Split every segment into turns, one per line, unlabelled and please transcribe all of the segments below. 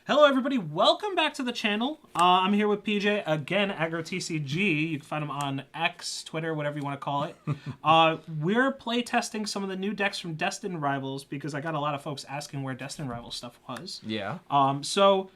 Hello everybody, welcome back to the channel. I'm here with PJ, again, AgroTCG. You can find him on X, Twitter, whatever you want to call it. We're playtesting some of the new decks from Destined Rivals because I got a lot of folks asking where Destined Rivals stuff was.
Yeah.
So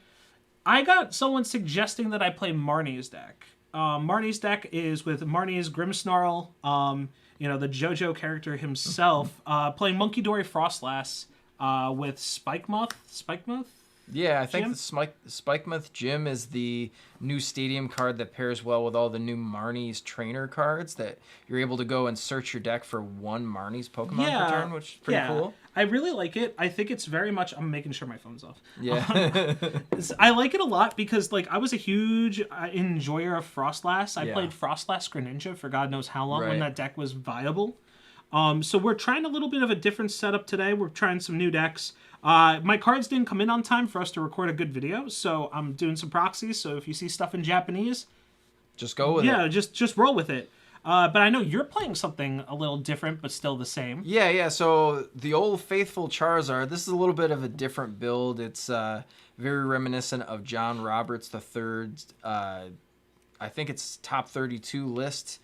I got someone suggesting that I play Marnie's deck. Marnie's deck is with Marnie's Grimmsnarl, the JoJo character himself, playing Monkey Dory Frostlass with Spikemoth?
Yeah, I think
Jim?
the Spikemoth Gym is the new stadium card that pairs well with all the new Marnie's trainer cards that you're able to go and search your deck for one Marnie's Pokemon per turn, which is pretty cool.
I really like it. I think it's very much... I'm making sure my phone's off.
Yeah.
I like it a lot because I was a huge enjoyer of Frostlass. I played Frostlass Greninja for God knows how long when that deck was viable. So we're trying a little bit of a different setup today. We're trying some new decks. My cards didn't come in on time for us to record a good video, so I'm doing some proxies. So if you see stuff in Japanese,
just go with it.
Yeah, just roll with it. But I know you're playing something a little different, but still the same.
Yeah. So the old faithful Charizard. This is a little bit of a different build. It's very reminiscent of John Roberts III's. I think it's top 32 list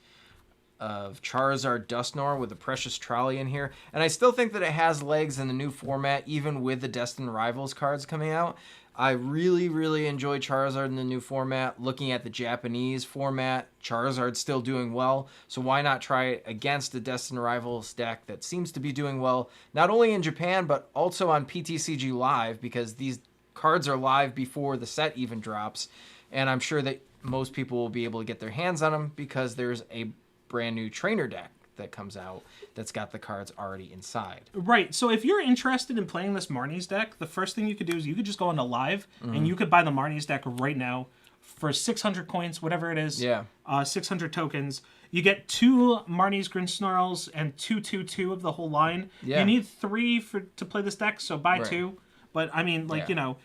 of Charizard Dusknoir with a Precious Trolley in here. And I still think that it has legs in the new format, even with the Destined Rivals cards coming out. I really, really enjoy Charizard in the new format. Looking at the Japanese format, Charizard's still doing well. So why not try it against the Destined Rivals deck that seems to be doing well, not only in Japan, but also on PTCG Live, because these cards are live before the set even drops. And I'm sure that most people will be able to get their hands on them because there's a brand new trainer deck that comes out that's got the cards already inside.
Right. So if you're interested in playing this Marnie's deck, the first thing you could do is you could just go into Live and you could buy the Marnie's deck right now for 600 coins, whatever it is.
Yeah.
600 tokens. You get 2 Marnie's Grimmsnarls and 2 of the whole line.
Yeah.
You need 3 to play this deck, so buy 2. But I mean,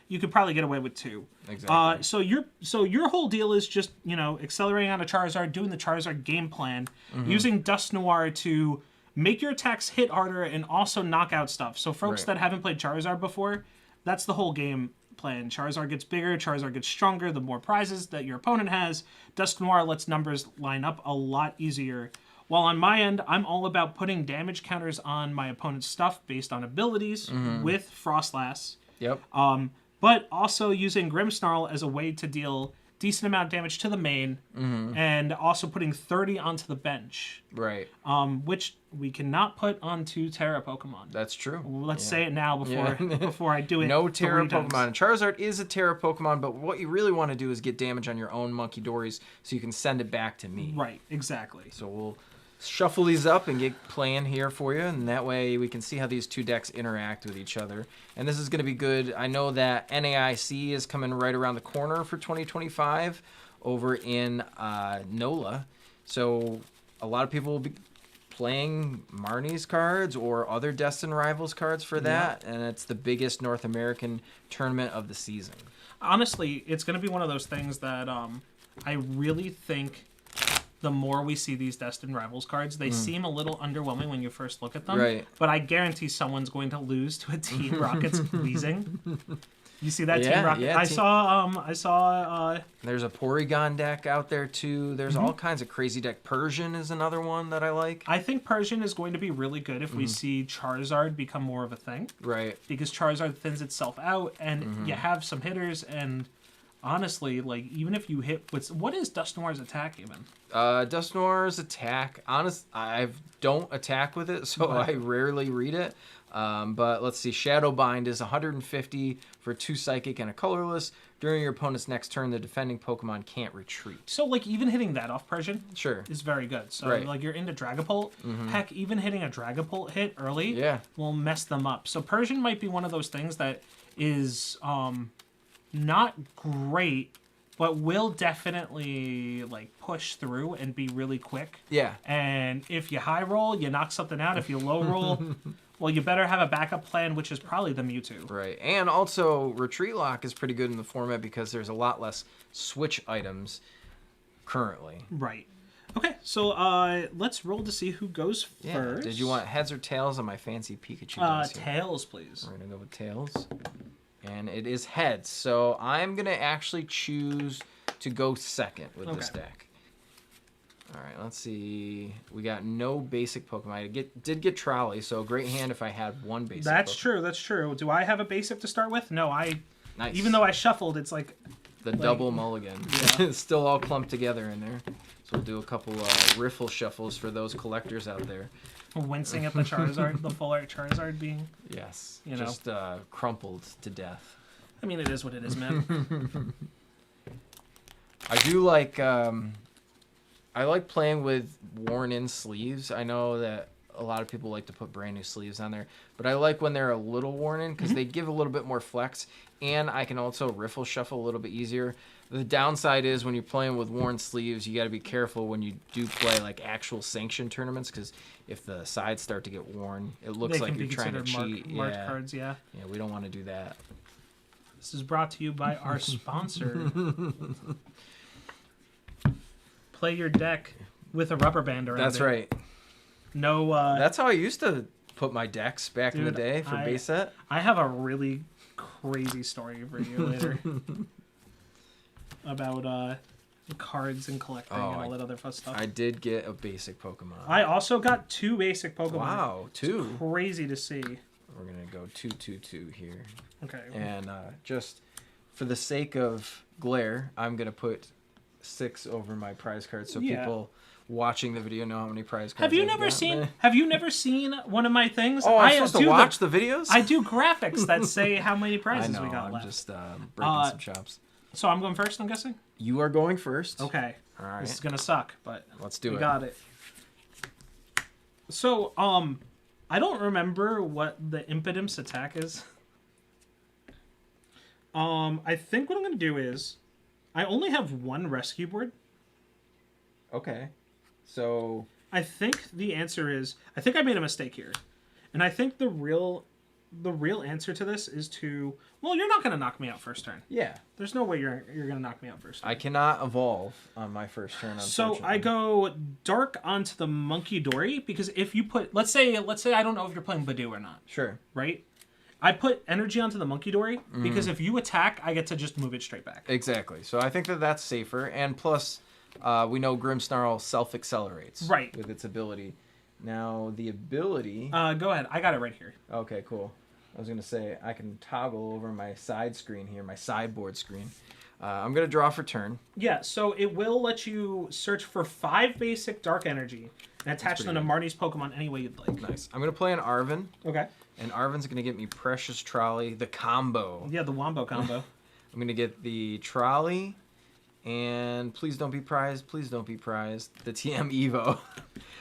you could probably get away with 2.
Exactly.
So your whole deal is just accelerating on a Charizard, doing the Charizard game plan, using Dusknoir to make your attacks hit harder and also knock out stuff. So folks that haven't played Charizard before, that's the whole game plan. Charizard gets bigger, Charizard gets stronger. The more prizes that your opponent has, Dusknoir lets numbers line up a lot easier. While on my end, I'm all about putting damage counters on my opponent's stuff based on abilities with Frostlass.
Yep.
But also using Grimmsnarl as a way to deal decent amount of damage to the main, and also putting 30 onto the bench.
Right.
Which we cannot put onto Tera Pokemon.
That's true.
Let's say it now before I do it.
No Tera
3 times.
Pokemon. Charizard is a Tera Pokemon, but what you really want to do is get damage on your own Monkey Dories so you can send it back to me.
Right, exactly.
So we'll shuffle these up and get playing here for you, and that way we can see how these two decks interact with each other. And this is going to be good. I know that NAIC is coming right around the corner for 2025 over in NOLA, so a lot of people will be playing Marnie's cards or other Destined Rivals cards for that, and it's the biggest North American tournament of the season.
Honestly, it's going to be one of those things that I really think the more we see these Destined Rivals cards, they seem a little underwhelming when you first look at them.
Right.
But I guarantee someone's going to lose to a Team Rocket's Weezing. You see that Team Rocket?
Yeah,
I saw.
There's a Porygon deck out there too. There's all kinds of crazy deck. Persian is another one that I like.
I think Persian is going to be really good if we see Charizard become more of a thing.
Right.
Because Charizard thins itself out, and you have some hitters, and honestly, even if you hit what is Dusknoir's attack even?
Dusknoir's attack, I don't attack with it, so I rarely read it. But let's see, Shadowbind is 150 for 2 Psychic and a Colorless. During your opponent's next turn, the defending Pokemon can't retreat.
So, even hitting that off Persian is very good. So, you're into Dragapult. Heck, even hitting a Dragapult hit early will mess them up. So, Persian might be one of those things that is not great, but will definitely push through and be really quick.
Yeah.
And if you high roll, you knock something out. If you low roll, well, you better have a backup plan, which is probably the Mewtwo.
Right. And also, Retreat Lock is pretty good in the format because there's a lot less switch items currently.
Right. Okay, so let's roll to see who goes first.
Did you want heads or tails on my fancy Pikachu dice here?
Tails, please.
We're going to go with tails. And it is heads. So I'm going to actually choose to go second with this
Okay.
deck. All right, let's see. We got no basic Pokemon. I did get Trolley, so great hand if I had one basic
That's
Pokemon.
true. That's true. Do I have a basic to start with? No,
Nice.
even though I shuffled, it's like
The double mulligan.
Yeah.
It's still all clumped together in there. So we'll do a couple riffle shuffles for those collectors out there.
wincing at the Charizard, the full art Charizard being.
Yes.
You know.
Just crumpled to death.
I mean, it is what it is, man.
I do like... I like playing with worn-in sleeves. I know that a lot of people like to put brand new sleeves on there, but I like when they're a little worn-in because they give a little bit more flex, and I can also riffle shuffle a little bit easier. The downside is when you're playing with worn sleeves, you got to be careful when you do play like actual sanctioned tournaments because if the sides start to get worn, it looks
They
like
can
you're
be
trying to
considered
cheat.
marked
Yeah.
cards, yeah.
Yeah, we don't want to do that.
This is brought to you by our sponsor. Play your deck with a rubber band around
That's
it.
right.
No,
That's how I used to put my decks back in the
Dude,
day for base set.
I have a really crazy story for you later about cards and collecting and all that other fun stuff.
I did get a basic Pokemon.
I also got 2 basic Pokemon.
Wow, 2.
Crazy to see.
We're going to go 2-2-2 here.
Okay.
And just for the sake of glare, I'm going to put 6 over my prize cards so people watching the video know how many prize cards
Have you
I've
never
got.
seen? Have you never seen one of my things?
Oh, I'm
I
supposed
do
to watch the videos?
I do graphics that say how many
I
prizes
know,
we got
I'm
left.
just breaking some chops.
So I'm going first, I'm guessing?
You are going first.
Okay.
All right.
This is going to suck, but
Let's do
we
it.
got it. So, I don't remember what the Impidim's attack is. I think what I'm going to do is I only have 1 rescue board.
Okay. So...
I think the answer is I think I made a mistake here. And I think the real answer to this is to well, you're not going to knock me out first turn.
Yeah.
There's no way you're going to knock me out first turn.
I cannot evolve on my first turn.
So I go dark onto the Monkey Dory because if you put let's say I don't know if you're playing Badoo or not,
Sure.
right? I put energy onto the Monkey Dory because if you attack, I get to just move it straight back.
Exactly. So I think that that's safer, and plus, we know Grimmsnarl self-accelerates.
Right.
With its ability. Now the ability.
Go ahead. I got it right here.
Okay, cool. I was gonna say I can toggle over my side screen here, my sideboard screen. I'm gonna draw for turn.
Yeah, so it will let you search for 5 basic dark energy and attach them to Marnie's Pokemon any way you'd like.
Nice. I'm gonna play an Arven,
Okay.
and Arven's gonna get me Precious Trolley, the combo.
Yeah, the Wombo combo.
I'm gonna get the Trolley, and please don't be prized. Please don't be prized. The TM Evo.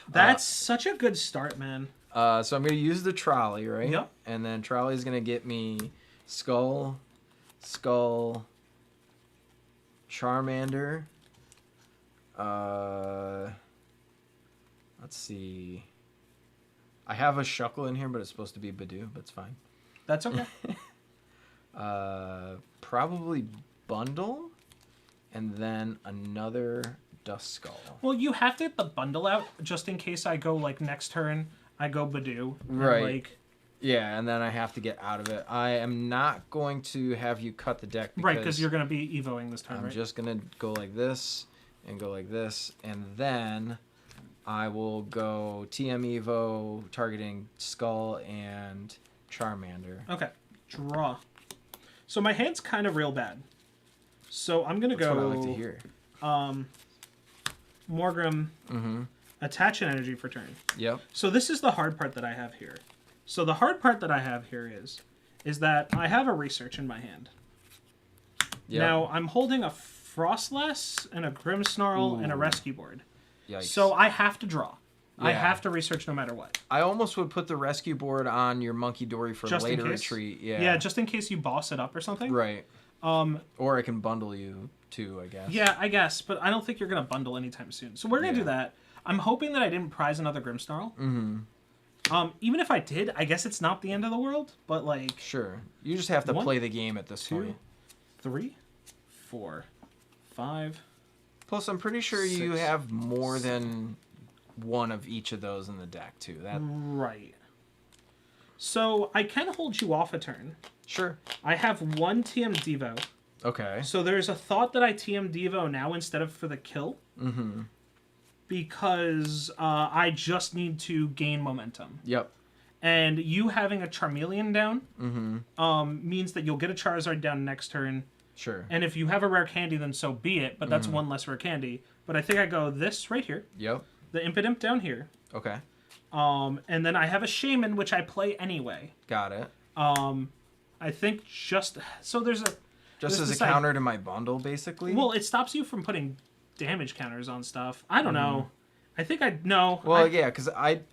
That's such a good start, man.
So I'm gonna use the Trolley, right?
Yep.
And then Trolley's gonna get me Skull, Charmander. Let's see. I have a Shuckle in here, but it's supposed to be Badoo, but it's fine.
That's okay.
Probably Bundle, and then another Duskull.
Well, you have to get the bundle out just in case I go, like, next turn, I go Badoo. And,
Right.
like,
Yeah, and then I have to get out of it. I am not going to have you cut the deck because,
right, because you're going to be Evoing this turn,
I'm
right?
just going to go like this and go like this, and then I will go TM Evo targeting Skull and Charmander.
Okay. Draw. So my hand's kind of real bad. So I'm going to
That's
go...
what I like to hear.
Morgrim, attach an energy for turn.
Yep.
So this is the hard part that I have here. So the hard part that I have here is that I have a research in my hand.
Yep.
Now I'm holding a Frostless and a Grimmsnarl and a rescue board.
Yikes.
So I have to draw. I
Yeah.
have to research no matter what.
I almost would put the rescue board on your Monkey Dory for
Just in
later
case.
retreat. Yeah.
Yeah, just in case you boss it up or something.
Right. Or I can bundle you too, I guess.
Yeah, I guess, but I don't think you're gonna bundle anytime soon. So we're gonna do that. I'm hoping that I didn't prize another Grimmsnarl. Even if I did, I guess it's not the end of the world. But like,
Sure. You just have to
1,
play the game at this
2,
point.
3, 4, 5.
Plus, I'm pretty sure you
6,
have more than one of each of those in the deck too. That
Right. So I can hold you off a turn.
Sure.
I have one TM Devo.
Okay.
So there's a thought that I TM Devo now instead of for the kill.
Mm-hmm.
Because I just need to gain momentum.
Yep.
And you having a Charmeleon down
Mm-hmm.
Means that you'll get a Charizard down next turn.
Sure.
And if you have a rare candy, then so be it. But that's one less rare candy. But I think I go this right here.
Yep.
The Impidimp down here.
Okay.
And then I have a Shaman, which I play anyway.
Got it.
I think just... So there's a...
Just
there's
as a counter to my bundle, basically?
Well, it stops you from putting damage counters on stuff. I don't know. I think I... No.
Well, yeah, because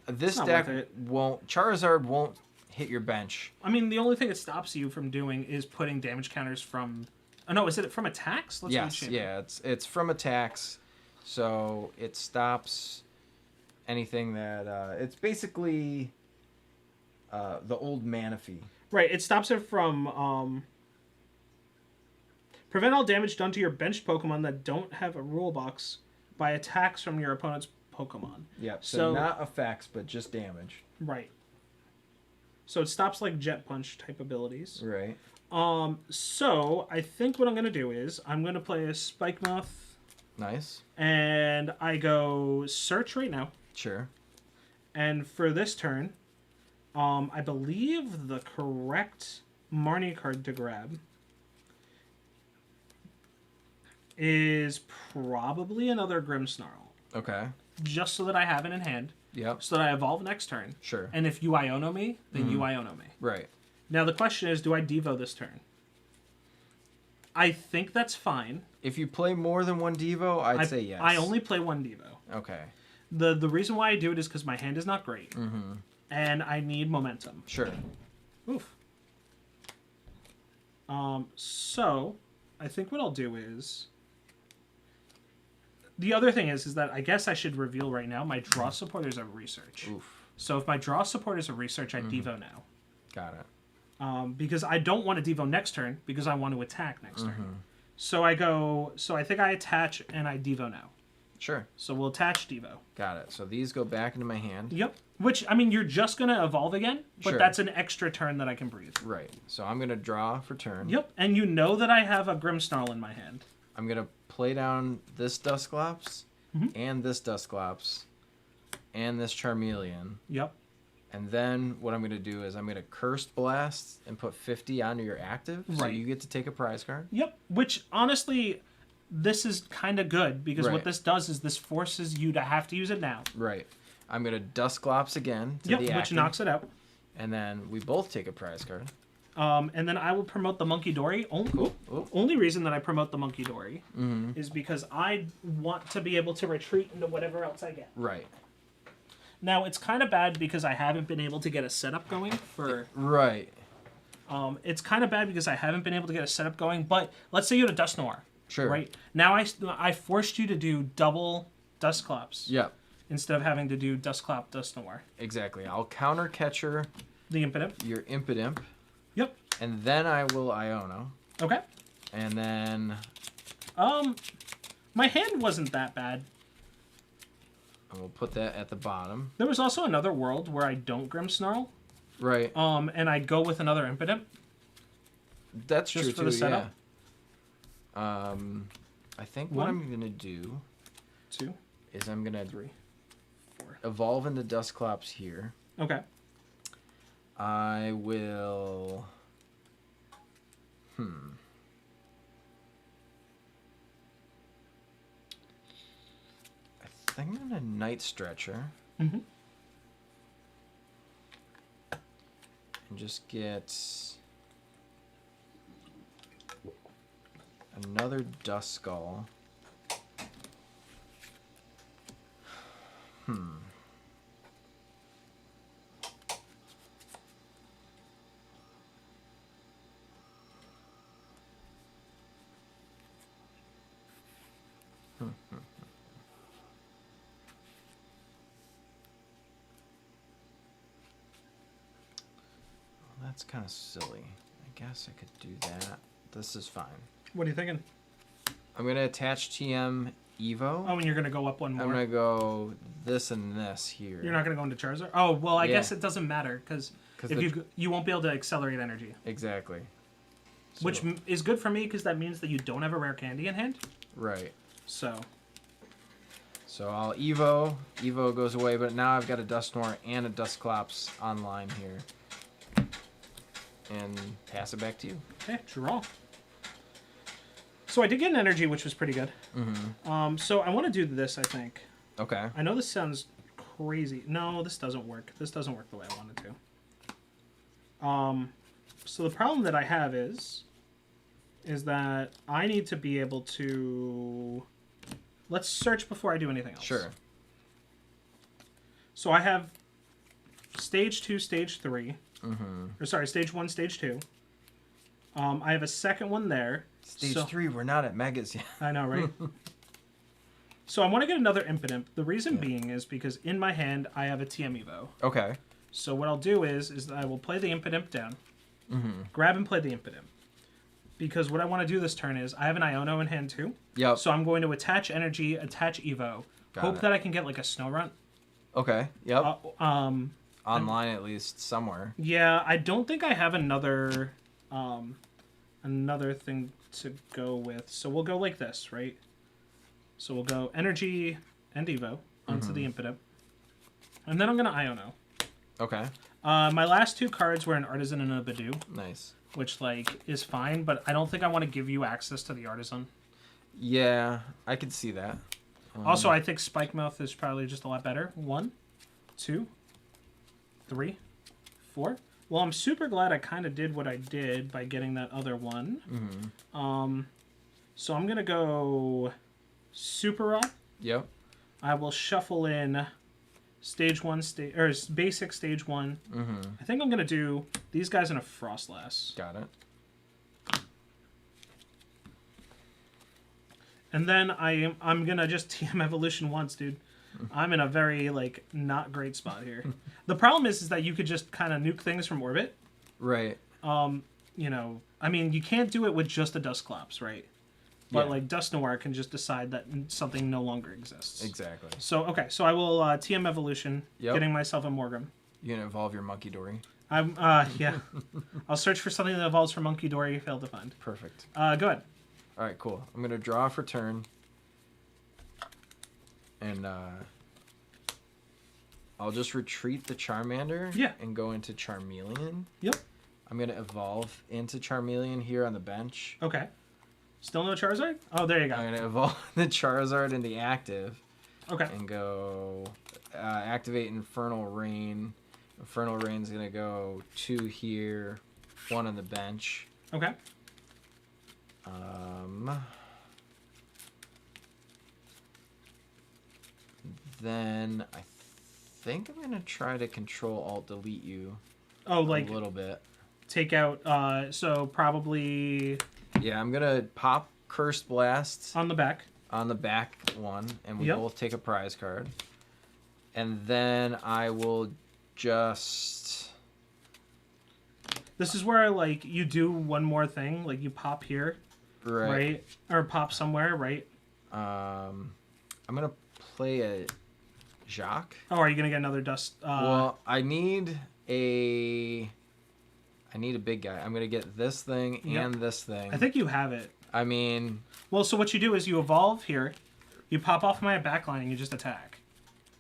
this
not
deck
worth it.
won't... Charizard won't hit your bench.
I mean, the only thing it stops you from doing is putting damage counters from... Oh, no, is it from attacks? Let's
Yes, yeah, it's from attacks, so it stops anything that... it's basically the old Manaphy.
Right, it stops it from... Prevent all damage done to your benched Pokemon that don't have a rule box by attacks from your opponent's Pokemon.
Yep,
So
so not effects, but just damage.
Right. So it stops like Jet Punch type abilities.
Right.
So I think what I'm going to do is I'm going to play a Spike Moth.
Nice.
And I go Search right now.
Sure.
And for this turn, I believe the correct Marnie card to grab is probably another Grimmsnarl.
Okay.
Just so that I have it in hand.
Yep.
So that I evolve next turn.
Sure.
And if you Iono me, then you Iono me.
Right.
Now the question is, do I Devo this turn? I think that's fine.
If you play more than one Devo, I'd say yes.
I only play one Devo.
Okay.
The reason why I do it is because my hand is not great. And I need momentum.
Sure.
Oof. So, I think what I'll do is... The other thing is that I guess I should reveal right now my draw support is a research.
Oof.
So if my draw support is a research, I Devo now.
Got it.
Because I don't want to Devo next turn because I want to attack next turn. So I go... So I think I attach and I Devo now.
Sure.
So we'll attach Devo.
Got it. So these go back into my hand.
Yep. Which, I mean, you're just going to evolve again, but
Sure.
that's an extra turn that I can breathe.
Right. So I'm going to draw for turn.
Yep. And you know that I have a Grimmsnarl in my hand.
I'm going to play down this Dusclops and this Dusclops and this Charmeleon.
Yep.
And then what I'm going to do is I'm going to Cursed Blast and put 50 onto your active. So
Right.
you get to take a prize card.
Yep. Which, honestly, this is kind of good because what
Right.
this does is this forces you to have to use it now.
Right. I'm going to Dusclops again to
Yep.
the
Which
active.
knocks it out.
And then we both take a prize card.
And then I will promote the Monkey Dory. Only reason that I promote the Monkey Dory is because I want to be able to retreat into whatever else I get.
Right.
Now, it's kind of bad because I haven't been able to get a setup going for...
Right.
It's kind of bad because I haven't been able to get a setup going, but let's say you had a Dust Noir.
Sure.
Right? Now I forced you to do double Dusclops.
Yep.
Instead of having to do Dusclop, Dust Noir.
Exactly. I'll counter catcher
The Impidimp.
your Impidimp.
Yep.
And then I will Iono.
Okay.
And then
my hand wasn't that bad.
I will put that at the bottom.
There was also another world where I don't Grimmsnarl.
Right.
And I go with another Impidimp.
That's
just
true
for
too,
the setup.
yeah. I think what I'm going to do
2,
is I'm going to
3, 4.
evolve into Dusclops here.
Okay.
I will... I think I'm going to Night Stretcher.
Mm-hmm.
And just get another Duskull. That's kind of silly. I guess I could do that. This is fine.
What are you thinking?
I'm going to attach TM Evo.
Oh, and you're going to go up one more.
I'm going to go this and this here.
You're not going to go into Charizard? Oh, well, I
Yeah.
guess it doesn't matter, because If you won't be able to accelerate energy.
Exactly. So,
Which is good for me because that means that you don't have a rare candy in hand.
Right.
So
I'll Evo. Evo goes away, but now I've got a Dusknoir and a Dusclops online here. And pass it back to you.
okay, draw. So I did get an energy, which was pretty good. So I want to do this, I think.
Okay.
I know this sounds crazy. No, this doesn't work. This doesn't work the way I want it to. So the problem that I have is that I need to be able to... Let's search before I do anything else.
Sure.
So I have stage 2, stage 3. Or sorry, stage 1, stage 2. I have a second one there.
Stage 3, we're not at Megas yet.
I know, right? So I want to get another Impidimp. The reason being is because in my hand, I have a TM Evo.
Okay.
So what I'll do is that I will play the Impidimp down, grab and play the Impidimp. Because what I want to do this turn is, I have an Iono in hand too.
Yep.
So I'm going to attach energy, attach Evo, hope that I can get like a Snorunt.
Okay. Yep.
Online
at least somewhere.
Yeah, I don't think I have another thing to go with. So we'll go like this, right? So we'll go energy and Evo onto the Impidimp. And then I'm going to Iono.
Okay.
My last 2 cards were an Artisan and a Badoo.
Nice.
Which, like, is fine, but I don't think I want to give you access to the Artisan.
Yeah, I could see that.
Also, I think Spike Mouth is probably just a lot better. 1, 2, 3, 4. Well, I'm super glad I kind of did what I did by getting that other one. So I'm going to go Super Rock.
Yep.
I will shuffle in stage 1, basic stage 1. I think I'm going to do these guys in a Frostlass.
Got it.
And then I'm going to just TM Evolution once, dude. I'm in a very, like, not great spot here. The problem is that you could just kind of nuke things from orbit.
Right.
You know, I mean, you can't do it with just a Dusclops, right? But, like, Dusknoir can just decide that something no longer exists.
Exactly.
So, okay, so I will TM Evolution,
Yep.
getting myself a Morgrim.
You're going to evolve your Monkey Dory.
Yeah. I'll search for something that evolves from Monkey Dory, failed to find.
Perfect.
Go ahead.
All right, cool. I'm going to draw for turn. And I'll just retreat the Charmander and go into Charmeleon.
Yep.
I'm going to evolve into Charmeleon here on the bench.
Okay. Still no Charizard? Oh, there you go.
I'm going to evolve the Charizard into active.
Okay.
And go activate Infernal Rain. Infernal Rain's going to go 2 here, 1 on the bench.
Okay.
Then I think I'm going to try to control Alt-Delete you.
Oh, like
a little bit.
Take out, so probably...
Yeah, I'm going to pop Cursed Blast.
On the back.
On the back one, and we
Yep.
both take a prize card. And then I will just...
This is where, like, you do one more thing. Like, you pop here, right? Or pop somewhere, right?
I'm going to play a Jacques.
Oh, are you going to get another Dust?
Well, I need a big guy. I'm going to get this thing and this thing.
I think you have it.
I mean...
Well, so what you do is you evolve here, you pop off my backline, and you just attack.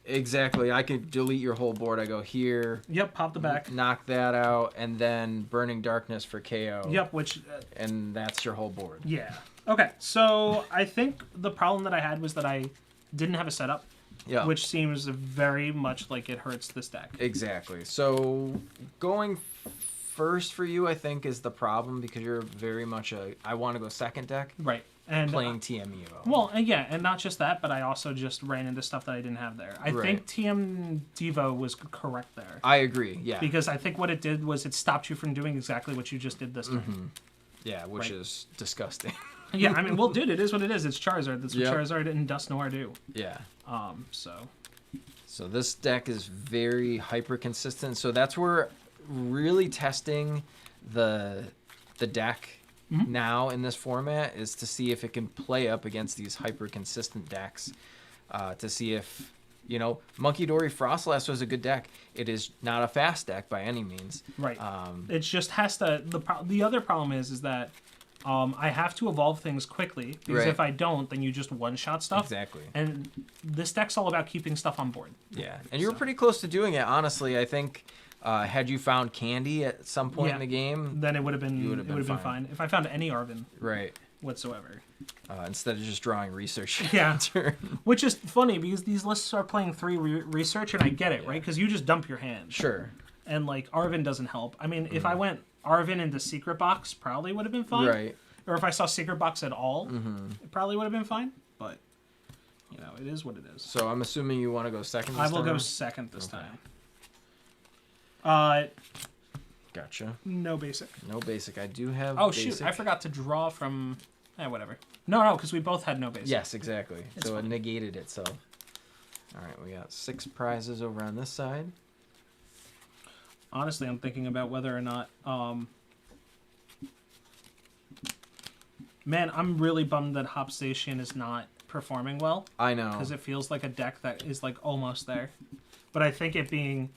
Exactly. I could delete your whole board. I go here.
Yep, pop the back.
Knock that out, and then Burning Darkness for KO.
Yep, which...
and that's your whole board.
Yeah. Okay, so I think the problem that I had was that I didn't have a setup.
Yeah.
Which seems very much like it hurts this deck.
Exactly. So going first for you, I think, is the problem because you're very much I want to go second deck.
Right. And
playing TM Evo.
Well, yeah, and not just that, but I also just ran into stuff that I didn't have there. I think TM Devo was correct there.
I agree, yeah.
Because I think what it did was it stopped you from doing exactly what you just did this time.
Mm-hmm. Yeah, which is disgusting.
Yeah, I mean, well, dude, it is what it is. It's Charizard. That's what Charizard and Dusknoir do.
Yeah.
So
this deck is very hyper consistent. So that's where really testing the deck now in this format is to see if it can play up against these hyper consistent decks. To see if You know, Monkey Dory Frostlass was a good deck. It is not a fast deck by any means.
Right. It just has to. The other problem is that I have to evolve things quickly because if I don't, then you just one-shot stuff.
Exactly.
And this deck's all about keeping stuff on board.
Yeah, and you were pretty close to doing it. Honestly, I think had you found Candy at some point in the game,
then it would have been fine. If I found any Arven, whatsoever,
instead of just drawing research.
Yeah, which is funny because these lists are playing 3 research, and I get it, right? Because you just dump your hand.
Sure.
And like Arven doesn't help. I mean, if I went Arven into Secret Box, probably would have been fine.
Right.
Or if I saw Secret Box at all, it probably would have been fine. But you know, it is what it is.
So I'm assuming you want to go second this time?
I will go second this time.
Gotcha.
No basic.
No basic. I do have
shoot,
basic.
I forgot to draw from... whatever. No, because we both had no basic.
Yes, exactly.
It's
so
fine.
It negated itself. All right, we got 6 prizes over on this side.
Honestly, I'm thinking about whether or not... Man, I'm really bummed that Hop Station is not performing well.
I know.
Because it feels like a deck that is like almost there. But I think it being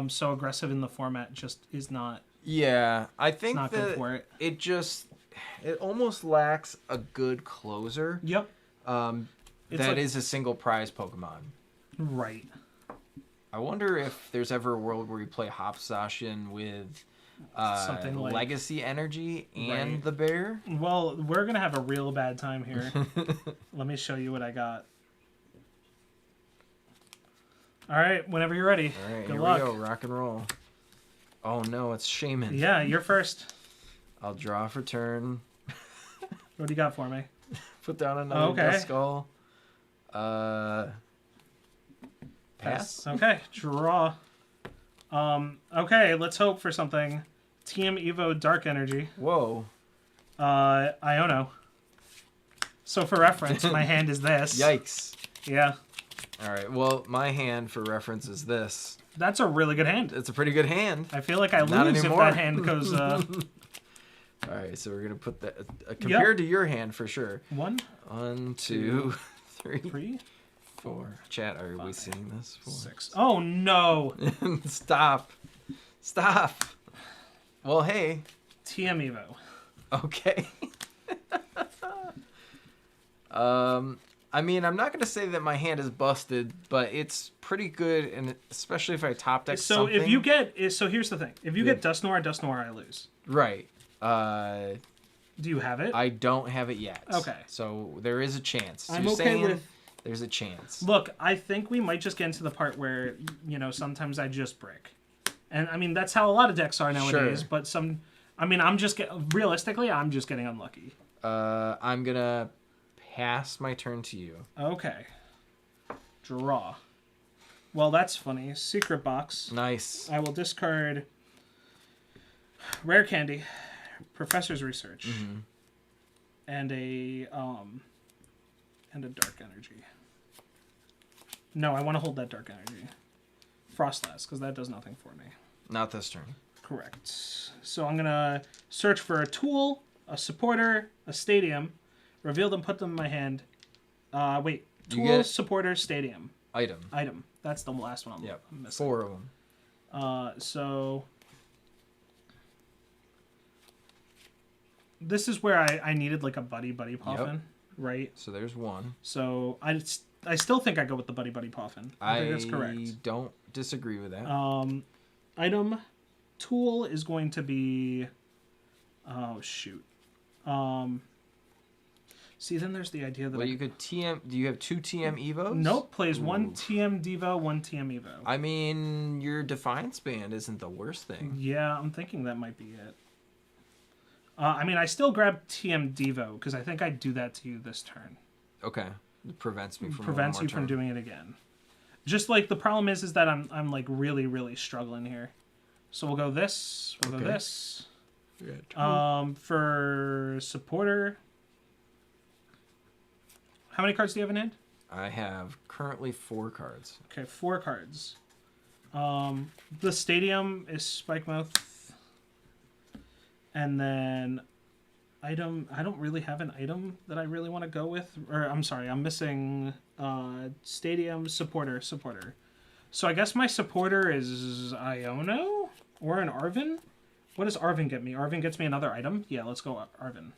so aggressive in the format just is not...
Yeah, I think
not good for it.
It almost lacks a good closer.
Yep.
That is a single prize Pokemon.
Right.
I wonder if there's ever a world where you play Hopsashin with something like Legacy Energy and the bear.
Well, we're going to have a real bad time here. Let me show you what I got. All right, whenever you're ready.
All right,
Good
here
luck.
we go. Rock and roll. Oh, no, it's Shaman.
Yeah, you're first.
I'll draw for turn.
What do you got for me?
Put down another Dust Skull. Pass.
Okay, draw. Okay, let's hope for something. TM Evo Dark Energy.
Whoa.
Iono. So for reference, my hand is this.
Yikes.
Yeah.
All right, well, my hand for reference is this.
That's a really good hand.
It's a pretty good hand.
I feel like I lose if that hand goes...
All right, so we're going to put that... compared to your hand, for sure.
1,
2, 3,
3,
4. Chat, are we seeing this? 4,
6. Oh, no.
Stop. Stop. Well, hey.
TM Evo.
Okay. I mean, I'm not going to say that my hand is busted, but it's pretty good, and especially if I top deck
so
something.
if you get... So here's the thing. If you get Dusknoir, I lose.
Right.
Do you have it?
I don't have it yet.
Okay.
So there is a chance.
I'm okay with...
There's a chance.
Look, I think we might just get into the part where, you know, sometimes I just brick. And, I mean, that's how a lot of decks are nowadays, but some... I mean, realistically, I'm just getting unlucky.
I'm going to pass my turn to you.
Okay. Draw. Well, that's funny. Secret Box.
Nice.
I will discard Rare Candy, Professor's Research, and a Dark Energy. No, I want to hold that Dark Energy. Frostlass, because that does nothing for me.
Not this turn.
Correct. So I'm going to search for a tool, a supporter, a stadium, reveal them, put them in my hand. Wait. Tool, supporter, stadium.
Item.
That's the last one I'm missing.
4 of them.
So... This is where I needed like a Buddy Poffin, right?
So there's 1.
So I still think I go with the Buddy Poffin. I think that's correct.
I don't disagree with that.
Item tool is going to be... Oh, shoot. See, then there's the idea that
you could TM... Do you have 2 TM Evos?
Nope, plays 1 TM Devo, 1 TM Evo.
I mean, your Defiance Band isn't the worst thing.
Yeah, I'm thinking that might be it. I mean, I still grab TM Devo, because I think I'd do that to you this turn.
Okay. It prevents me from
doing it again. Just like the problem is that I'm like really, really struggling here. So we'll go this. We'll go this. For supporter. How many cards do you have in hand?
I have currently 4 cards.
Okay, 4 cards. The stadium is Spike Mouth. And then item. I don't really have an item that I really want to go with. Or I'm sorry, I'm missing stadium supporter. So I guess my supporter is Iono or an Arven. What does Arven get me? Arven gets me another item. Yeah, let's go Arven.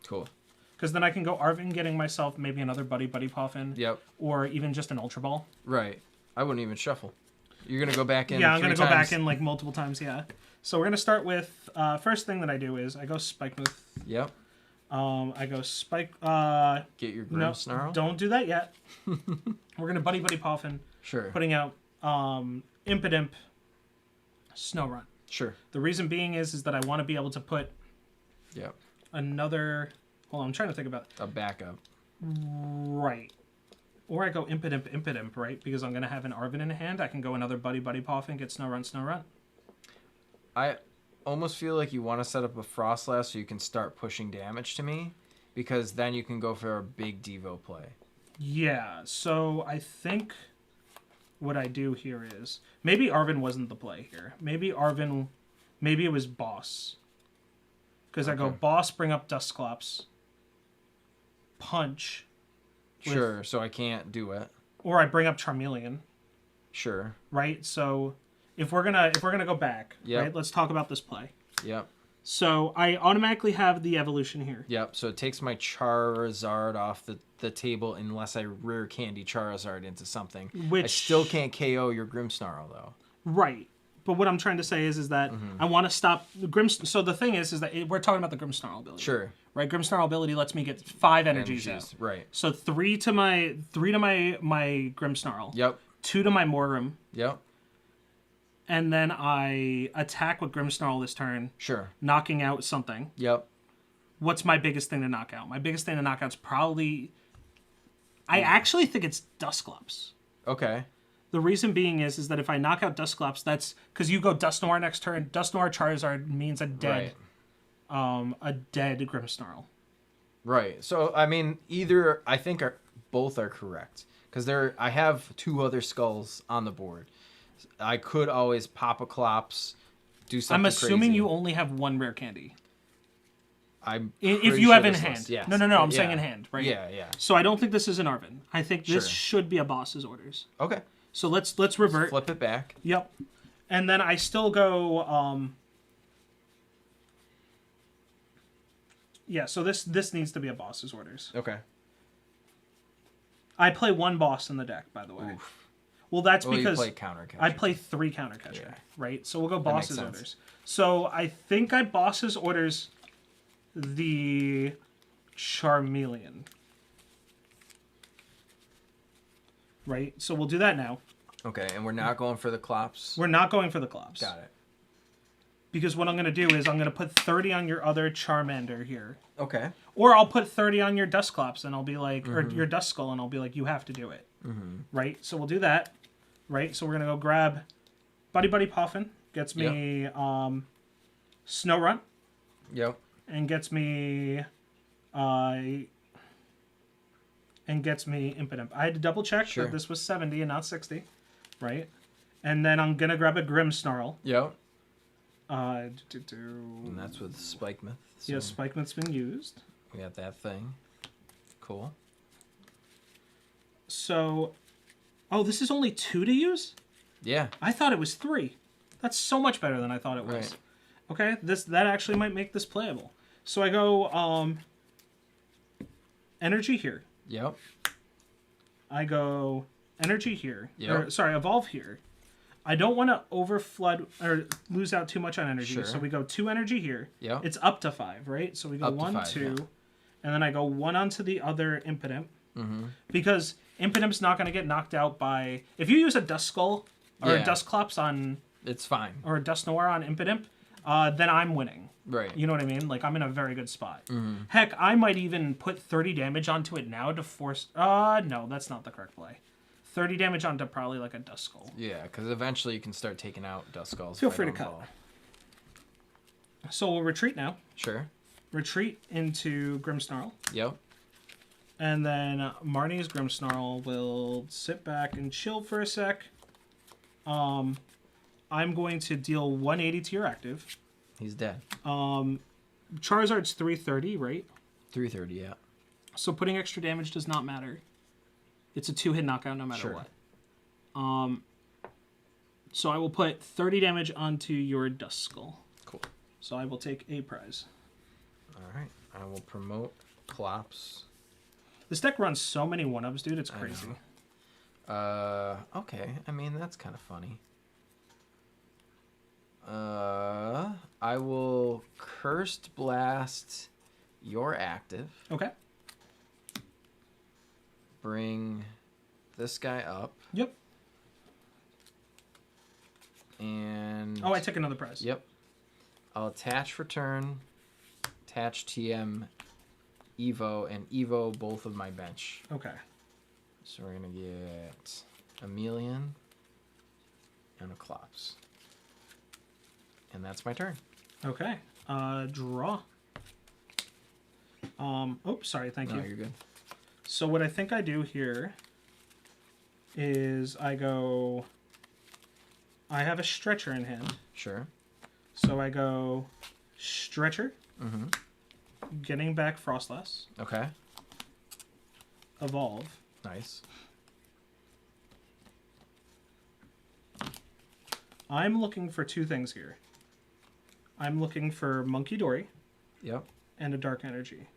Cool.
Because then I can go Arven, getting myself maybe another Buddy Puffin.
Yep.
Or even just an Ultra Ball.
Right. I wouldn't even shuffle. You're gonna go back in.
Yeah, I'm gonna go
times.
back in like multiple times. Yeah. So we're gonna start with first thing that I do is I go Spikemuth.
Yep.
I go Spike.
Get your
No,
Grimmsnarl.
don't do that yet. We're gonna Buddy Puffin.
Sure.
Putting out Impidimp, Snorunt.
Sure.
The reason being is that I want to be able to put
Yep.
another. Hold on, I'm trying to think about
A backup.
right. Or I go Impidimp, right? Because I'm gonna have an Arven in hand. I can go another Buddy Puffin, get Snorunt.
I almost feel like you want to set up a Frostlass so you can start pushing damage to me, because then you can go for a big Devo play.
Yeah. So I think what I do here is maybe Arven wasn't the play here. Maybe it was Boss. Because I go Boss, bring up Dusclops, punch.
Sure, so I can't do it.
Or I bring up Charmeleon.
Sure.
Right? So if we're gonna go back, right, let's talk about this play.
Yep.
So I automatically have the evolution here.
Yep, so it takes my Charizard off the table unless I rare candy Charizard into something.
Which
I still can't KO your Grimmsnarl though.
Right. But what I'm trying to say is that I want to stop the So the thing is that we're talking about the Grimmsnarl ability.
Sure.
Right. Grimmsnarl ability lets me get 5 energies out.
Right.
So 3 to my Grimmsnarl.
Yep.
2 to my Morgrim.
Yep.
And then I attack with Grimmsnarl this turn.
Sure.
Knocking out something.
Yep.
What's my biggest thing to knock out? My biggest thing to knock out is probably. I actually think it's Dusclops.
Okay.
The reason being is that if I knock out Dusclops, that's because you go Dusknoir next turn. Dusknoir Charizard means a dead Grimmsnarl.
Right. So I mean, I think both are correct, because I have 2 other skulls on the board. I could always pop a Clops, do something.
I'm assuming
crazy.
you only have 1 rare candy. If
sure
you have in
this
hand.
list, yes.
No. I'm saying in hand, right?
Yeah.
So I don't think this is an Arven. I think this
Sure.
should be a boss's orders.
Okay.
So let's revert.
Flip it back.
Yep. And then I still go. Yeah. So this needs to be a boss's orders.
Okay.
I play 1 boss in the deck, by the way.
Oof.
Well, that's
Well,
because
you play counter catcher.
I play 3 counter catcher,
Yeah.
right? So we'll go
makes
boss's
sense.
orders. So I think I boss's orders the Charmeleon. Right? So we'll do that now.
Okay, and we're not going for the Clops.
We're not going for the Clops.
Got it.
Because what I'm going to do is I'm going to put 30 on your other Charmander here.
Okay.
Or I'll put 30 on your Dusclops and I'll be like, or your Duskull, and I'll be like, you have to do it. Right? So we'll do that. Right? So we're going to go grab Buddy Puffin. Gets me Snorunt.
Yep.
And gets me Impidimp. I had to double check that this was 70 and not 60. Right? And then I'm going to grab a Grimmsnarl.
Yep.
And
that's with Spikemuth.
So yeah, Spikemuth's been used.
We got that thing. Cool.
So, this is only 2 to use?
Yeah.
I thought it was 3. That's so much better than I thought it was.
Right.
Okay, that actually might make this playable. So I go energy here.
Yep.
I go energy here.
Yep.
Evolve here. I don't want to overflood or lose out too much on energy.
Sure.
So we go 2 energy here.
Yep.
It's up to 5, right? So we go 1, 2, and then I go 1 onto the other Impidimp. Because Impidimp's not going to get knocked out by... If you use a Duskull or a Dusclops on...
It's fine.
Or a Dusknoir on Impidimp, then I'm winning.
Right.
You know what I mean? Like, I'm in a very good spot. Heck, I might even put 30 damage onto it now to force... no, that's not the correct play. 30 damage onto probably like a Duskull.
Yeah, because eventually you can start taking out Duskulls.
Feel free to cut. So we'll retreat now.
Sure.
Retreat into Grimmsnarl.
Yep.
And then Marnie's Grimmsnarl will sit back and chill for a sec. I'm going to deal 180 to your active.
He's dead.
Charizard's 330, right?
330, yeah.
So putting extra damage does not matter. It's a 2-hit knockout no matter what. So I will put 30 damage onto your Duskull.
Cool.
So I will take a prize.
All right. I will promote Clops.
This deck runs so many 1-ups, dude. It's crazy.
Okay. I mean, that's kind of funny. I will Cursed Blast your active.
Okay.
Bring this guy up.
Yep.
And...
Oh, I took another prize.
Yep. I'll attach for turn, attach TM, Evo, and Evo both of my bench.
Okay.
So we're going to get a Melian and a Clops. And that's my turn.
Okay. Draw. Oh, sorry. Thank you.
No, you're good.
So what I think I do here is I go... I have a Stretcher in hand.
Sure.
So I go Stretcher.
Mm-hmm.
Getting back Frostlass.
Okay.
Evolve.
Nice.
I'm looking for two things here. I'm looking for Monkey Dory.
Yep.
And a Dark Energy.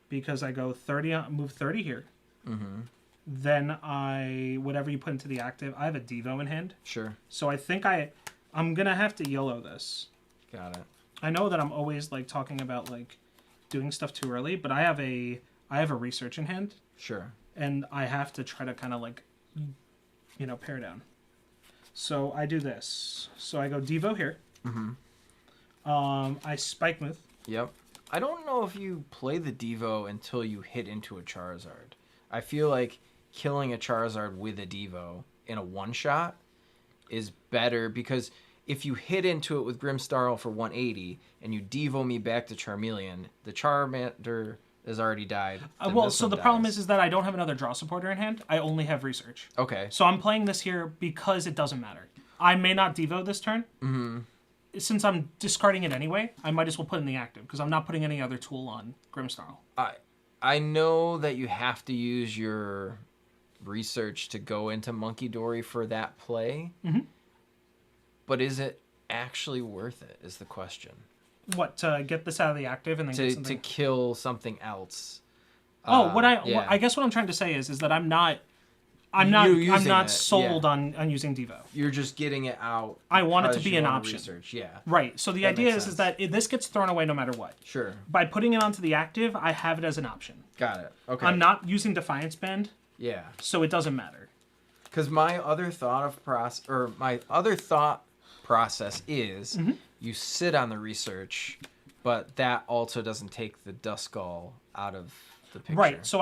Because I go 30, move 30 here.
Mm-hmm.
Then whatever you put into the active, I have a Devo in hand.
Sure.
So I think I'm going to have to YOLO this.
Got it.
I know that I'm always like talking about like doing stuff too early, but I have a research in hand.
Sure.
And I have to try to kind of like, pare down. So I do this. So I go Devo here.
Mm-hmm.
I Spike Move.
Yep. I don't know if you play the Devo until you hit into a Charizard. I feel like killing a Charizard with a Devo in a one-shot is better because if you hit into it with Grimmsnarl for 180 and you Devo me back to Charmeleon, the Charmander has already died.
So the problem is that I don't have another draw supporter in hand. I only have research.
Okay.
So I'm playing this here because it doesn't matter. I may not Devo this turn.
Mm-hmm.
Since I'm discarding it anyway, I might as well put in the active because I'm not putting any other tool on Grimmsnarl.
I know that you have to use your research to go into Monkey Dory for that play.
Mm-hmm.
But is it actually worth it is the question.
What, to get this out of the active and then get something...
To kill something else.
I guess what I'm trying to say is that I'm not sold on using Devo.
You're just getting it out.
I want it to be an option.
Research. Yeah.
Right. So the idea is that this gets thrown away no matter what.
Sure.
By putting it onto the active, I have it as an option.
Got it. Okay.
I'm not using Defiance Band.
Yeah.
So it doesn't matter.
Because my other thought process is you sit on the research, but that also doesn't take the Duskull out of the picture.
Right. So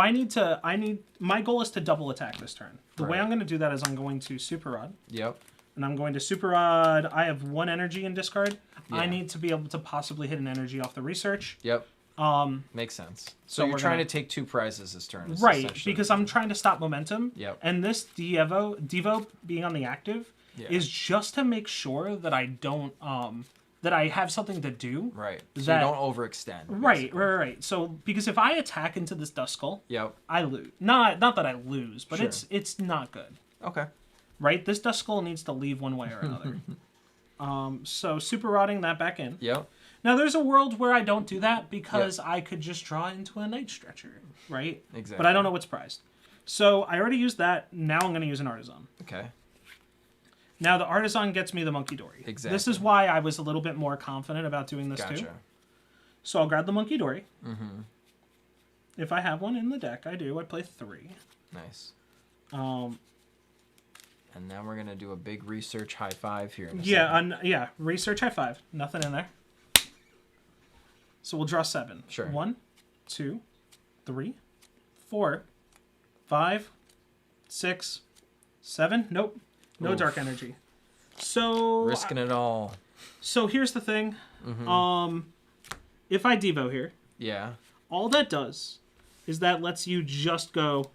my goal is to double attack this turn. The way I'm going to do that is I'm going to Super Rod.
Yep.
And I'm going to Super Rod. I have 1 energy in discard.
Yeah.
I need to be able to possibly hit an energy off the research.
Yep. Makes sense. So you're trying to take 2 prizes this turn.
Right, because I'm trying to stop momentum.
Yep.
And this Devo being on the active is just to make sure that I don't that I have something to do.
Right. So you don't overextend.
Right. So because if I attack into this Duskull, I lose. Not that I lose, but it's not good.
Okay.
Right? This Duskull needs to leave one way or another. So super rodding that back in.
Yep.
Now there's a world where I don't do that because I could just draw into a Night Stretcher, right?
Exactly.
But I don't know what's prized. So I already used that. Now I'm going to use an Artisan.
Okay.
Now the Artisan gets me the Monkey Dory.
Exactly.
This is why I was a little bit more confident about doing this too. So I'll grab the Monkey Dory.
Mm-hmm.
If I have one in the deck, I do. I play 3.
Nice. And now we're gonna do a big research high five here.
Research high five. Nothing in there. So we'll draw 7.
Sure.
1, 2, 3, 4, 5, 6, 7. Nope. No Dark Energy. So
risking it all.
So here's the thing. Mm-hmm. If I Devo here, all that does is that lets you just go,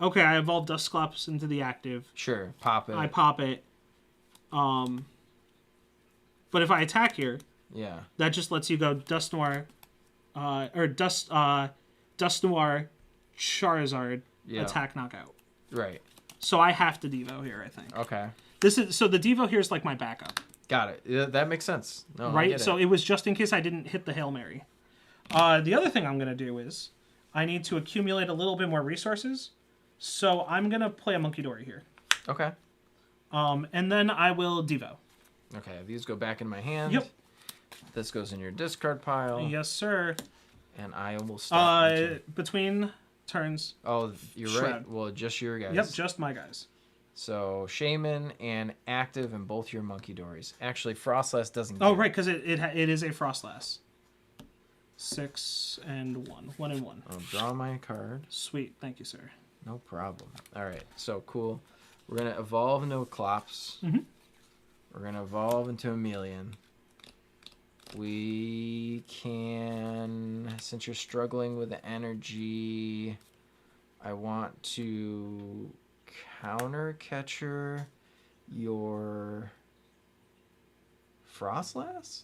okay, I evolve Dusclops into the active.
Sure, pop it.
I pop it. But if I attack here,
Yeah.
That just lets you go Dust Noir, Dust Noir, Charizard, attack, knockout.
Right.
So I have to Devo here, I think.
Okay.
So the Devo here is like my backup.
Got it. Yeah, that makes sense. No,
Right? So it was just in case I didn't hit the Hail Mary. The other thing I'm going to do is I need to accumulate a little bit more resources. So I'm going to play a Monkey Dory here.
Okay.
And then I will Devo.
Okay, these go back in my hand.
Yep.
This goes in your discard pile.
Yes, sir.
And I will stop.
Between turns.
Oh, you're
Shroud.
right. Well, just your guys.
Yep, just my guys.
So Shaman and active in both your Monkey Dories. Actually, Frostlass doesn't.
Oh, right, because it is a Frostlass. 6 and 1. 1 and 1.
I'll draw my card.
Sweet, thank you, sir.
No problem. All right, so cool. We're gonna evolve into a Clops.
Mm-hmm.
We're gonna evolve into a Melian. We can, since you're struggling with the energy, I want to counter catcher your Frostlass?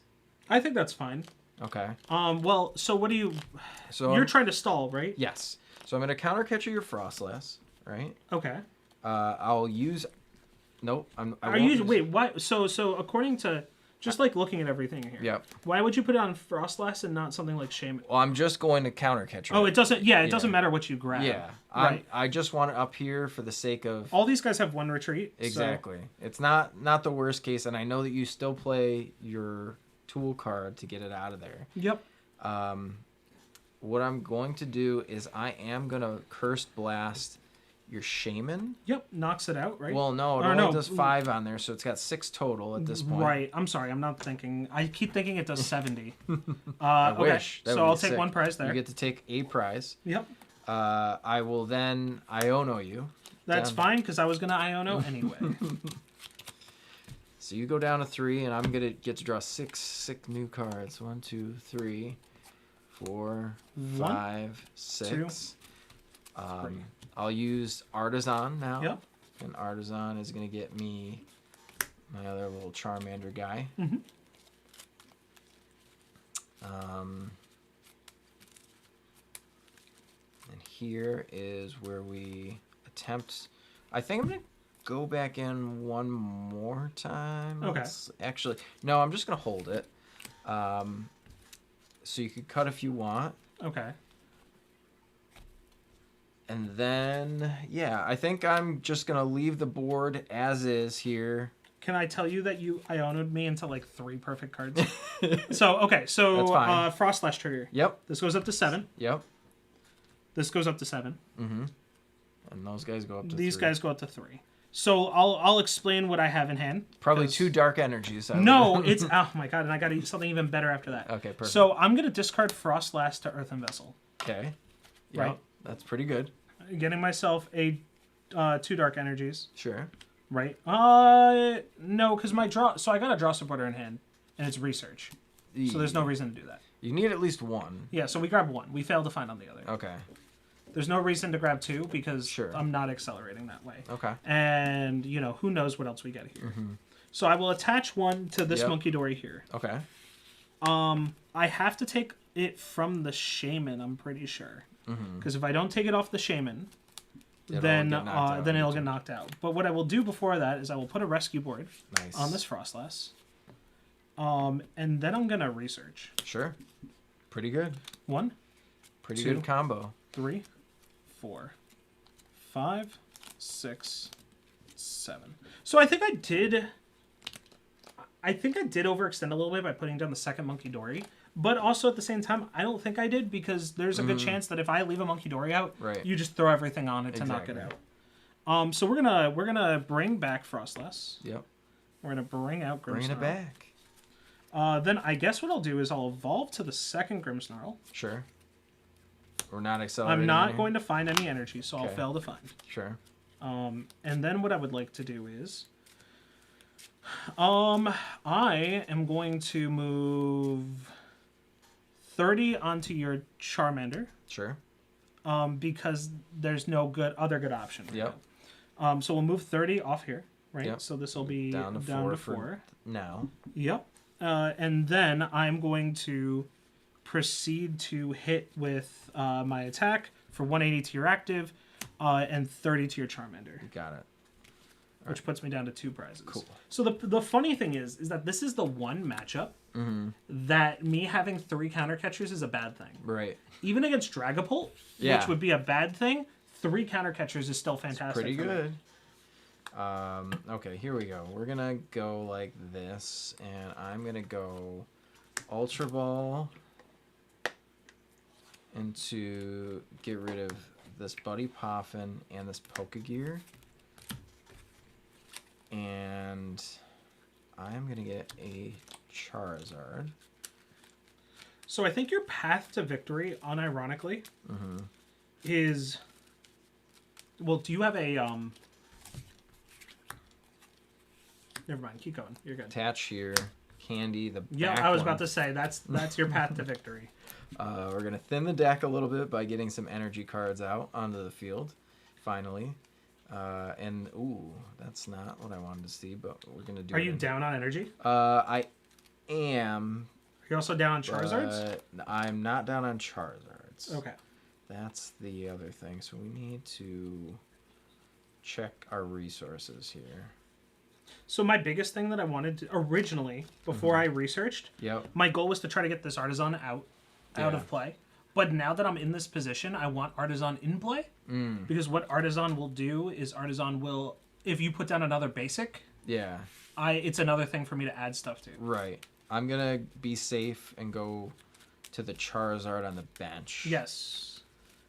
I think that's fine.
Okay.
Well, so what do you...
So
You're trying to stall, right?
Yes. So I'm going to counter catcher your Frostlass, right?
Okay.
I'll use... Nope.
Wait, why... So according to... Just like looking at everything here.
Yep.
Why would you put it on Frostlass and not something like Shaman?
Well, I'm just going to counter catcher.
Oh, it doesn't... Yeah, it doesn't matter what you grab.
Yeah.
Right.
I just want it up here for the sake of...
All these guys have one retreat.
Exactly. So... It's not the worst case, and I know that you still play your tool card to get it out of there.
Yep.
What I'm going to do is I am going to Cursed Blast your Shaman.
Yep, knocks it out, right?
Well, no, it only does 5 on there, so it's got 6 total at this point.
Right. I'm sorry, I'm not thinking. I keep thinking it does 70.
I
okay.
wish. That
So
would
I'll
be
take
sick.
one prize there.
You get to take a prize.
Yep.
I will then Iono you.
That's
down.
fine, because I was going to Iono anyway.
So you go down to 3, and I'm going to get to draw 6 new cards. 1, 2, 3, 4, 5, 6.
2, 3.
I'll use Artisan now.
Yep.
And Artisan is going to get me my other little Charmander guy.
Mm-hmm.
And here is where we attempt... I think I'm going to go back in one more time.
Okay.
Actually, no, I'm just going to hold it. So you could cut if you want.
Okay.
And then, yeah, I think I'm just going to leave the board as is here.
Can I tell you that you Iono'd me into like 3 perfect cards? So
That's fine.
Frostlash trigger.
Yep.
This goes up to 7.
Yep.
This goes up to 7.
Mm-hmm. And those guys go up to
These
3.
guys go up to 3. So I'll explain what I have in hand.
Probably 2 dark energies.
No, it's... Oh my god, and I got to use something even better after that.
Okay, perfect.
So I'm going to discard Frostlass to Earthen Vessel.
Okay. Yep.
Right.
That's pretty good.
Getting myself a 2 dark energies.
Sure.
Right. No, because my draw... So I got a draw supporter in hand, and it's research. So there's no reason to do that.
You need at least 1.
Yeah, so we grab 1. We failed to find on the other.
Okay.
There's no reason to grab 2 because
Sure.
I'm not accelerating that way.
Okay.
And, who knows what else we get here.
Mm-hmm.
So I will attach 1 to this Monkey Dory here.
Okay.
I have to take it from the Shaman, I'm pretty sure. Because if I don't take it off the Shaman, then it'll get knocked out. But what I will do before that is I will put a rescue board on this Frostlass. And then I'm going to research.
Sure. Pretty good.
1.
Pretty
2,
good combo.
3, 4, 5, 6, 7. So I think I did overextend a little bit by putting down the second Monkey Dory. But also at the same time, I don't think I did because there's a good chance that if I leave a Monkey Dory out, you just throw everything on it to knock it out. So we're gonna bring back Frostlass.
Yep.
We're gonna bring out Grimmsnarl.
Bring it back.
Then I guess what I'll do is I'll evolve to the second Grimmsnarl.
Sure. We're not accelerating.
I'm not going to find any energy, so I'll fail to find.
Sure.
And then what I would like to do is, I am going to move 30 onto your Charmander.
Sure.
Because there's no other good option. Right now. So we'll move 30 off here, right?
Yep.
So this will be
down to 4
4.
now.
Yep. And then I'm going to proceed to hit with my attack for 180 to your active and 30 to your Charmander.
Got it.
Which puts me down to 2 prizes.
Cool.
So the funny thing is that this is the one matchup that me having 3 counter catchers is a bad thing.
Right.
Even against Dragapult, which would be a bad thing, 3 counter catchers is still fantastic.
Pretty good. Okay, here we go. We're gonna go like this, and I'm gonna go Ultra Ball and to get rid of this Buddy Poffin and this Pokegear. And I'm going to get a Charizard.
So I think your path to victory, unironically, is... Well, do you have a... Never mind, keep going. You're good.
Attach here. Candy, the
Yeah,
back
I was
one.
about to say, that's your path to victory.
We're going to thin the deck a little bit by getting some energy cards out onto the field, finally. And, ooh, that's not what I wanted to see, but we're going to do
Are you down on energy?
I am.
You're also down on Charizards?
I'm not down on Charizards.
Okay.
That's the other thing. So we need to check our resources here.
So my biggest thing that I wanted to, originally, before I researched, my goal was to try to get this Artisan out of play. But now that I'm in this position, I want Artisan in play. Because what Artisan will do is Artisan will, if you put down another basic, it's another thing for me to add stuff to.
Right. I'm going to be safe and go to the Charizard on the bench.
Yes.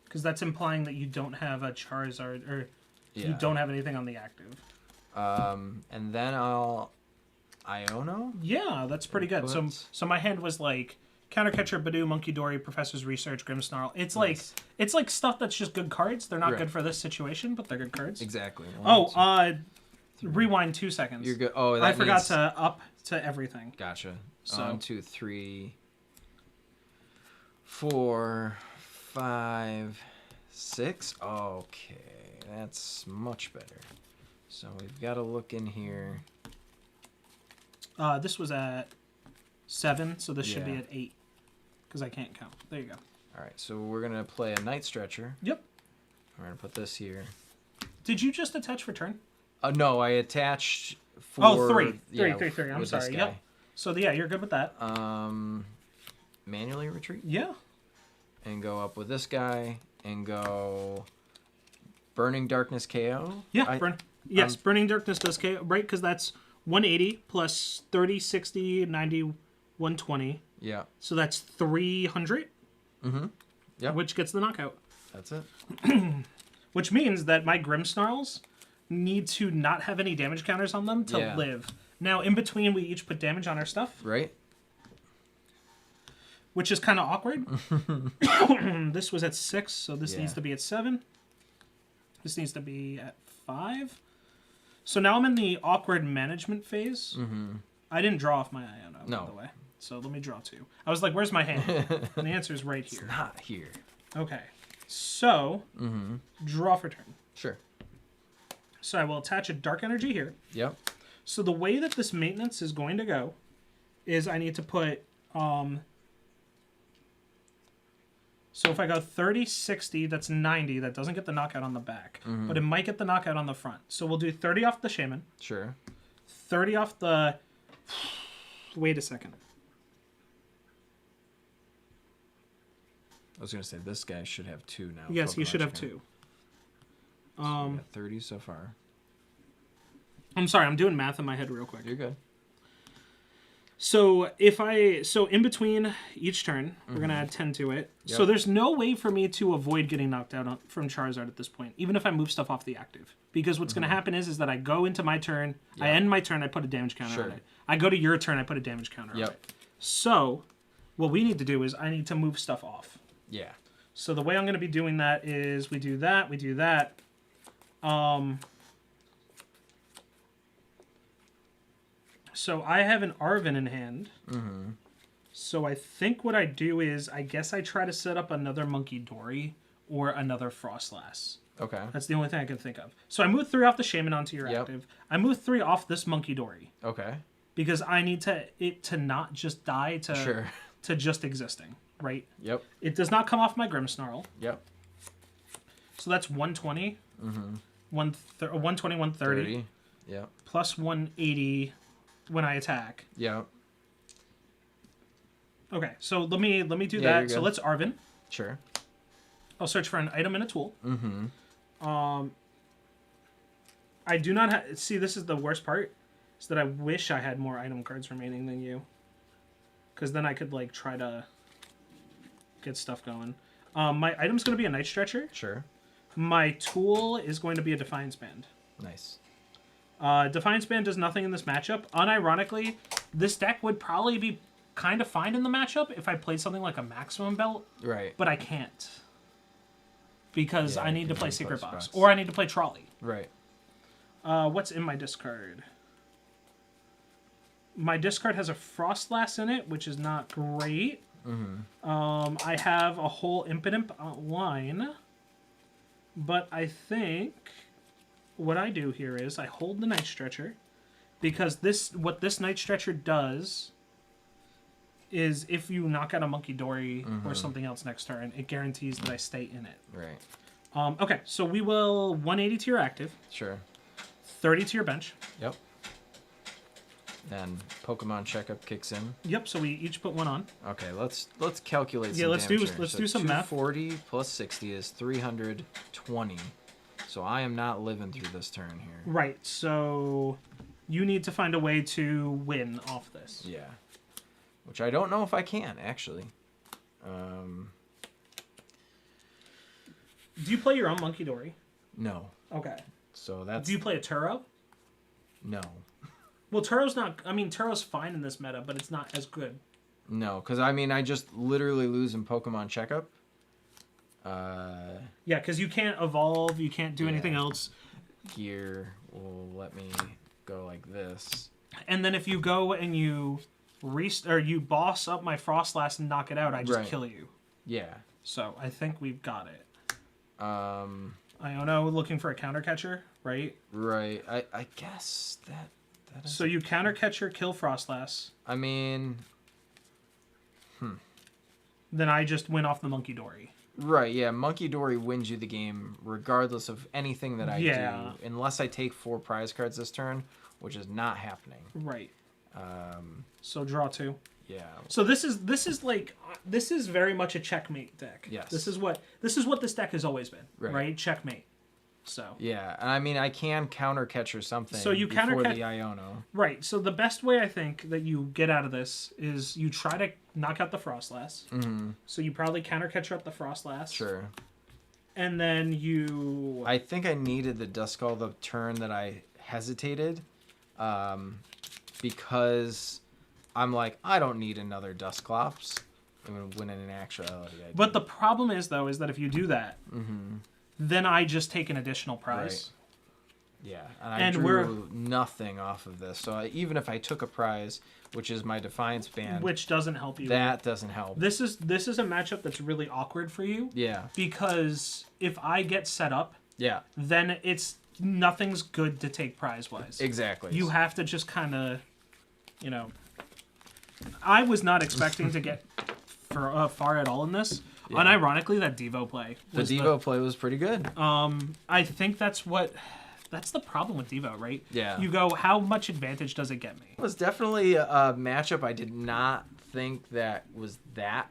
Because that's implying that you don't have a Charizard, or you don't have anything on the active.
And then I'll Iono?
Yeah, that's pretty good. So my hand was like Countercatcher, Badoo, Monkey Dory, Professor's Research, Grimmsnarl. It's like stuff that's just good cards. They're not good for this situation, but they're good cards.
Exactly.
Rewind 2 seconds.
You're good. Oh,
I forgot to up to everything.
Gotcha.
So
1, 2, 3, 4, 5, 6. Okay, that's much better. So we've got to look in here.
This was at 7, so this should be at 8. Because I can't count. There you go.
All right, so we're going to play a Night Stretcher.
Yep.
We're going to put this here.
Did you just attach for turn?
No, I attached for...
three. I'm sorry. Yep. So, you're good with that.
Manually retreat?
Yeah.
And go up with this guy and go Burning Darkness KO?
Yeah, Burning Darkness does KO, right? Because that's 180 plus 30, 60, 90, 120.
Yeah.
So that's 300.
Mm-hmm. Yeah.
Which gets the knockout.
That's it.
Which means that my Grimmsnarls need to not have any damage counters on them to live. Now, in between, we each put damage on our stuff.
Right.
Which is kind of awkward. This was at 6, so this needs to be at 7. This needs to be at 5. So now I'm in the awkward management phase. Mm-hmm. I didn't draw off my Iono, by the way. So let me draw 2. I was like, where's my hand? And the answer is right here.
It's not here.
Okay. So, draw for turn.
Sure.
So I will attach a Dark Energy here.
Yep.
So the way that this maintenance is going to go is I need to put... so if I go 30, 60, that's 90. That doesn't get the knockout on the back. Mm-hmm. But it might get the knockout on the front. So we'll do 30 off the Shaman.
Sure.
30 off the... Wait a second.
I was going to say, this guy should have 2 now.
Yes, he should have 2.
So we got 30 so far.
I'm sorry, I'm doing math in my head real quick.
You're good.
So in between each turn, we're going to add 10 to it. Yep. So there's no way for me to avoid getting knocked out from Charizard at this point, even if I move stuff off the active. Because what's going to happen is that I go into my turn, I end my turn, I put a damage counter on it. I go to your turn, I put a damage counter on it. So what we need to do is I need to move stuff off.
Yeah.
So the way I'm going to be doing that is we do that. So I have an Arven in hand. Mm-hmm. So I think what I do is I guess I try to set up another Monkey Dory or another Frostlass.
Okay.
That's the only thing I can think of. So I move 3 off the Shaman onto your active. I move 3 off this Monkey Dory.
Okay.
because I need it to not just die
Sure.
to just existing, right?
Yep.
It does not come off my Grimmsnarl.
Yep.
So that's 120.
Mm-hmm.
120, 130.
30. Yep.
Plus 180 when I attack.
Yep.
Okay, so let me do
Yeah,
that. So let's Arvin.
Sure.
I'll search for an item and a tool.
Mm-hmm.
I do not have... See, this is the worst part. Is that I wish I had more item cards remaining than you. Because then I could, like, try to get stuff going. My item's going to be a Night Stretcher.
Sure.
My tool is going to be a Defiance Band.
Nice.
Defiance Band does nothing in this matchup. Unironically, this deck would probably be kind of fine in the matchup if I played something like a Maximum Belt.
Right.
But I can't. Because I need to play Secret
play
Box.
spots.
Or I need to play Trolley.
Right.
What's in my discard? My discard has a Frostlass in it, which is not great.
Mm-hmm.
I have a whole Impidimp line. But I think what I do here is I hold the Night Stretcher. Because what this Night Stretcher does is if you knock out a Monkey Dory or something else next turn, it guarantees that I stay in it.
Right.
Okay, so we will 180 to your active,
Sure.
30 to your bench.
Yep. Then Pokemon Checkup kicks in.
Yep, so we each put one on.
Okay, let's calculate.
Yeah,
some
let's
damage here.
let's do some math.
240 plus 60 is 320. So I am not living through this turn here.
Right, so you need to find a way to win off this.
Yeah. Which I don't know if I can, actually.
Do you play your own Monkey Dory?
No.
Okay.
So that's...
Do you play a Turo?
No.
Well, Turo's not... I mean, Turo's fine in this meta, but it's not as good.
No, because, I mean, I just literally lose in Pokemon Checkup.
Yeah, because you can't evolve, you can't do anything else.
Gear will let me go like this.
And then if you go and you you boss up my Frostlass and knock it out, I just kill you.
Yeah.
So I think we've got it.
Iono
looking for a counter catcher, right?
Right. I guess that is...
So you counter catcher, kill Frostlass.
I mean...
Then I just win off the Monkey Dory.
Right, yeah. Monkey Dory wins you the game regardless of anything that I do. Unless I take 4 prize cards this turn, which is not happening.
Right. So draw 2.
Yeah.
So this is very much a checkmate deck.
Yes.
This is what this deck has always been. Right? Checkmate. So.
Yeah, and I mean I can counter catch or something.
So you counter
before the Iono.
Right. So the best way I think that you get out of this is you try to knock out the Frostlass.
Mm-hmm.
So you probably counter catcher up the Frostlass.
Sure.
And then you...
I think I needed the Duskull the turn that I hesitated, because I'm like, I don't need another Dusclops. I'm going to win in actuality.
But the problem is, though, is that if you do that, then I just take an additional prize.
Right. Yeah, and I drew nothing off of this. So even if I took a prize, which is my Defiance Band... Which
doesn't help you.
That doesn't help.
This is a matchup that's really awkward for you.
Yeah.
Because if I get set up, then nothing's good to take prize-wise.
Exactly.
You have to just kind of, I was not expecting to get far at all in this. Yeah. Unironically, that Devo play.
The Devo play was pretty good.
I think that's the problem with Devo, right?
Yeah.
You go, how much advantage does it get me?
It was definitely a matchup I did not think that was that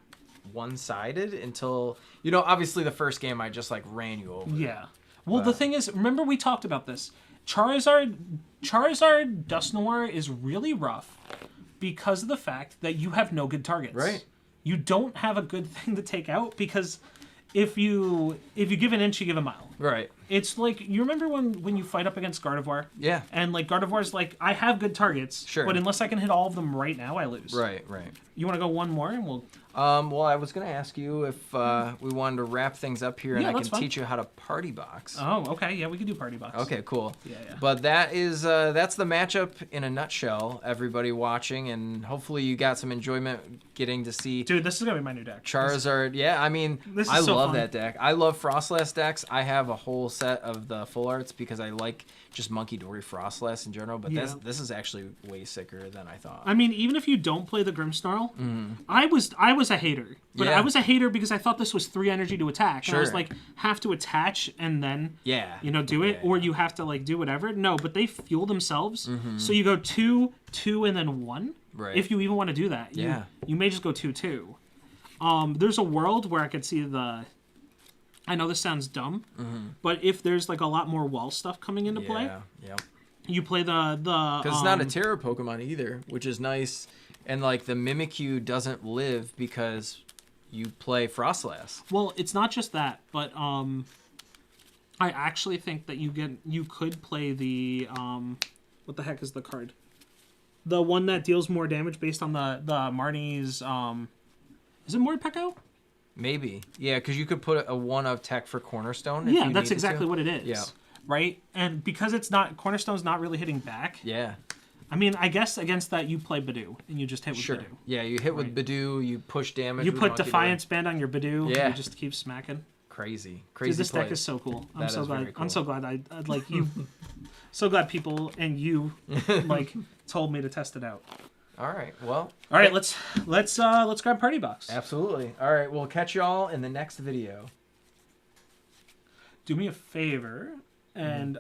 one-sided until, obviously the first game I just ran you over.
Yeah. Well, the thing is, remember we talked about this. Charizard Dusknoir is really rough because of the fact that you have no good targets.
Right.
You don't have a good thing to take out because if you give an inch, you give a mile.
Right.
It's like, you remember when you fight up against Gardevoir?
Yeah.
And like Gardevoir's like, I have good targets, but unless I can hit all of them right now, I lose.
Right.
You want to go one more and we'll...
Well, I was going to ask you if we wanted to wrap things up here and I can teach you how to party box.
Oh, okay. Yeah, we can do party box.
Okay, cool.
Yeah.
But that's the matchup in a nutshell, everybody watching, and hopefully you got some enjoyment getting to see...
Dude, this is going to be my new deck.
Charizard. Yeah, I mean, I love that deck. I love Frostlass decks. I have a whole set of the full arts because I like just Monkey Dory Frostlass in general, but this is actually way sicker than I thought.
I mean, even if you don't play the Grimmsnarl, I was a hater. But I was a hater because I thought this was 3 energy to attack. And I was like, have to attach and then do it, or you have to like do whatever. No, but they fuel themselves. So you go 2, 2, and then 1.
Right.
If you even want to do that. You may just go 2, 2. There's a world where I could see the... I know this sounds dumb, but if there's like a lot more wall stuff coming into play, you play the
because it's not a Tera Pokemon either, which is nice, and like the Mimikyu doesn't live because you play Frostlass.
Well, it's not just that, but I actually think that you could play the what the heck is the card? The one that deals more damage based on the Marnie's is it Morpeko?
Maybe. Yeah, because you could put a 1 of tech for Cornerstone.
Yeah, that's exactly what it is.
Yeah.
Right? And because Cornerstone's not really hitting back.
Yeah.
I mean, I guess against that you play Badoo and you just hit with Badoo.
Yeah, you hit with Badoo, you push damage.
You put Defiance Band on your Badoo, and you just keep smacking.
Crazy.
Dude, this deck is so cool. I'm so glad. Cool. I'm so glad I like you. So glad people and you like told me to test it out.
All right. Well.
All right. Let's grab Party Box.
Absolutely. All right. We'll catch y'all in the next video.
Do me a favor and.